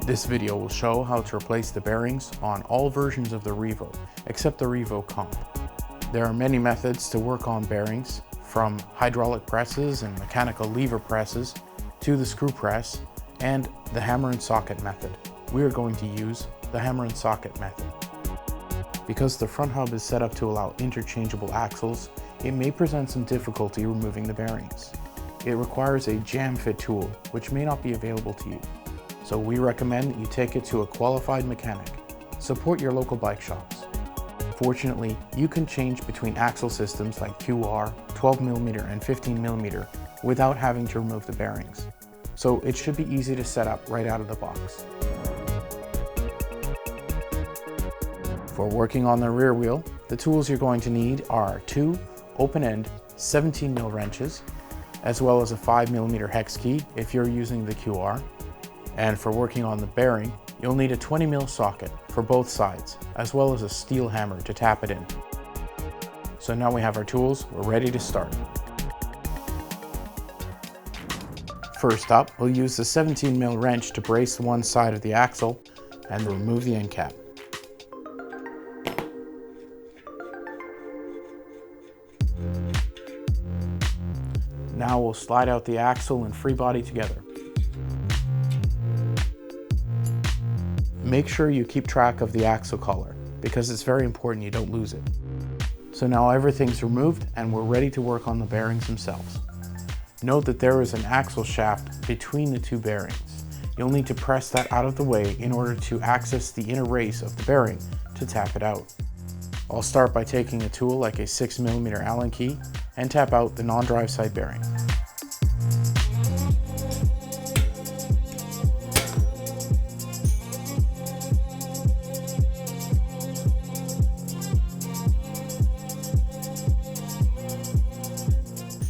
This video will show how to replace the bearings on all versions of the Revo, except the Revo Comp. There are many methods to work on bearings, from hydraulic presses and mechanical lever presses to the screw press and the hammer and socket method. We are going to use the hammer and socket method. Because the front hub is set up to allow interchangeable axles, it may present some difficulty removing the bearings. It requires a jam fit tool, which may not be available to you. So we recommend that you take it to a qualified mechanic. Support your local bike shops. Fortunately, you can change between axle systems like QR, 12mm and 15mm without having to remove the bearings. So it should be easy to set up right out of the box. For working on the rear wheel, the tools you're going to need are two open-end 17mm wrenches, as well as a 5mm hex key if you're using the QR. And for working on the bearing, you'll need a 20mm socket for both sides, as well as a steel hammer to tap it in. So now we have our tools, we're ready to start. First up, we'll use the 17mm wrench to brace one side of the axle and remove the end cap. Now we'll slide out the axle and free body together. Make sure you keep track of the axle collar, because it's very important you don't lose it. So now everything's removed and we're ready to work on the bearings themselves. Note that there is an axle shaft between the two bearings. You'll need to press that out of the way in order to access the inner race of the bearing to tap it out. I'll start by taking a tool like a 6mm Allen key and tap out the non-drive side bearing.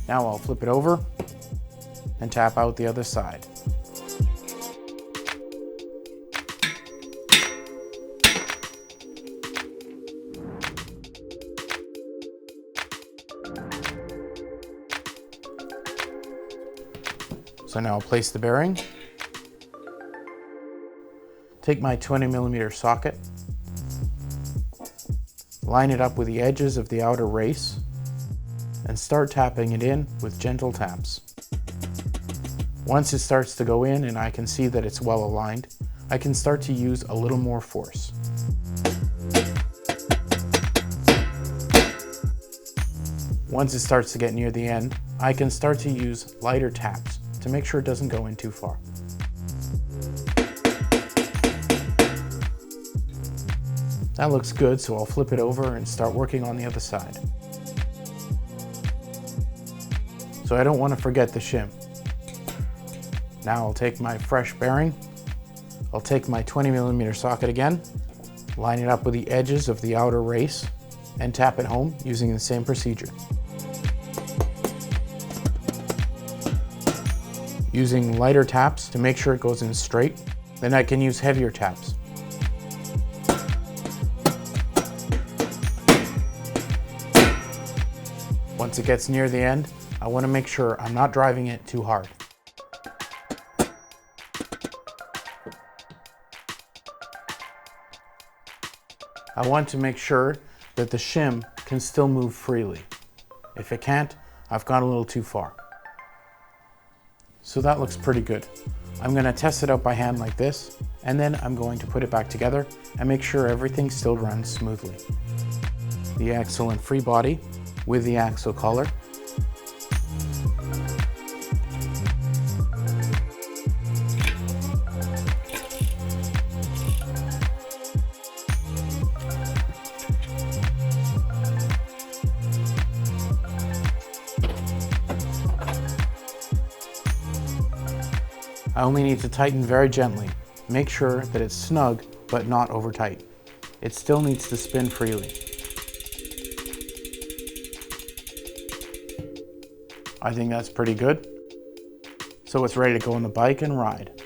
Now I'll flip it over and tap out the other side. So now I'll place the bearing, take my 20mm socket, line it up with the edges of the outer race, and start tapping it in with gentle taps. Once it starts to go in and I can see that it's well aligned, I can start to use a little more force. Once it starts to get near the end, I can start to use lighter taps to make sure it doesn't go in too far. That looks good, so I'll flip it over and start working on the other side. So I don't want to forget the shim. Now I'll take my fresh bearing, I'll take my 20mm socket again, line it up with the edges of the outer race, and tap it home using the same procedure. Using lighter taps to make sure it goes in straight, then I can use heavier taps. Once it gets near the end, I want to make sure I'm not driving it too hard. I want to make sure that the shim can still move freely. If it can't, I've gone a little too far. So that looks pretty good. I'm going to test it out by hand like this, and then I'm going to put it back together and make sure everything still runs smoothly. The axle and free body with the axle collar. I only need to tighten very gently. Make sure that it's snug, but not over tight. It still needs to spin freely. I think that's pretty good. So it's ready to go on the bike and ride.